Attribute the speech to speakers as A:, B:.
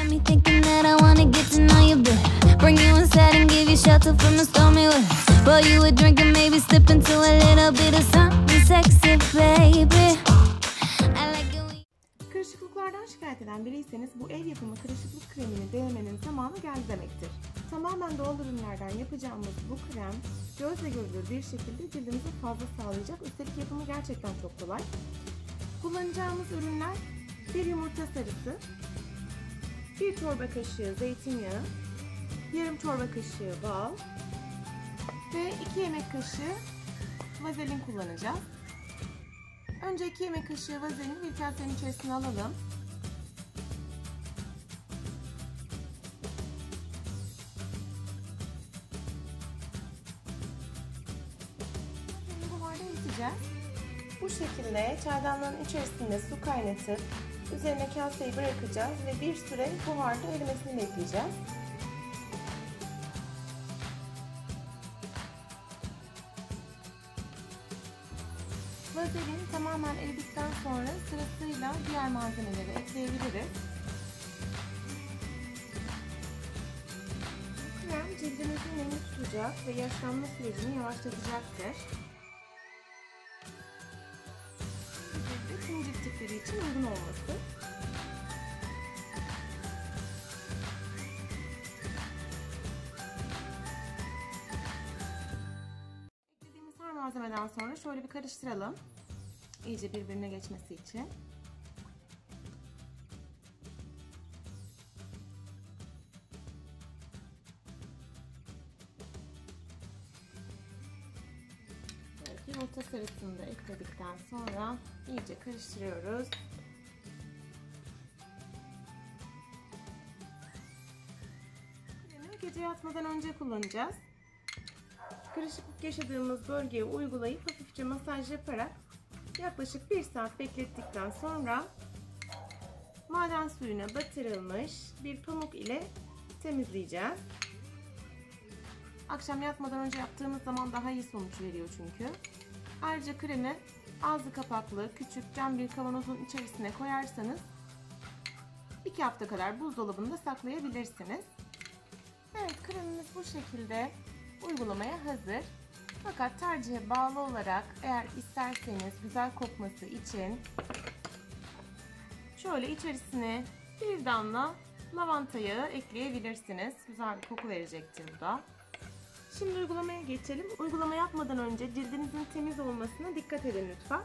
A: got me thinking that I wanna get to know you better. Bring you inside and give you shelter from the stormy weather. While you were drinking, maybe slip into a little bit of something sexy, baby. I like it when...
B: Kırışıklıklardan şikayet eden biriyseniz bu ev yapımı kırışıklık kremini denemenin zamanı geldi demektir. Tamamen doğal ürünlerden yapacağımız bu krem gözle görülür bir şekilde cildimize fazla sağlayacak. Üstelik yapımı gerçekten çok kolay. Kullanacağımız ürünler: bir yumurta sarısı, bir çorba kaşığı zeytinyağı, yarım çorba kaşığı bal ve 2 yemek kaşığı vazelin kullanacağız. Önce 2 yemek kaşığı vazelini bir kasenin içerisine alalım. Buharda eriteceğiz. Bu şekilde çaydanlığın içerisinde su kaynatıp üzerine kaseyi bırakacağız ve bir süre buharda erimesini bekleyeceğiz. Vazelin tamamen eridikten sonra sırasıyla diğer malzemeleri ekleyebiliriz. Krem cildimizin nemini tutacak ve yaşlanma sürecini yavaşlatacaktır. Cilde tüm cilt tipleri için uygun olması. Eklediğimiz her malzemeden sonra şöyle bir karıştıralım. İyice birbirine geçmesi için. Evet, yumurta sarısını da ekledikten sonra iyice karıştırıyoruz. Kremi gece yatmadan önce kullanacağız. Kırışıklık yaşadığımız bölgeye uygulayıp hafifçe masaj yaparak yaklaşık 1 saat beklettikten sonra maden suyuna batırılmış bir pamuk ile temizleyeceğiz. Akşam yatmadan önce yaptığımız zaman daha iyi sonuç veriyor çünkü. Ayrıca kremi ağzı kapaklı küçük cam bir kavanozun içerisine koyarsanız 2 hafta kadar buzdolabında saklayabilirsiniz. Evet, kremimiz bu şekilde uygulamaya hazır. Fakat tercihe bağlı olarak eğer isterseniz güzel kokması için şöyle içerisine bir damla lavanta yağı ekleyebilirsiniz. Güzel bir koku verecektir bu da. Şimdi uygulamaya geçelim. Uygulama yapmadan önce cildinizin temiz olmasına dikkat edin lütfen.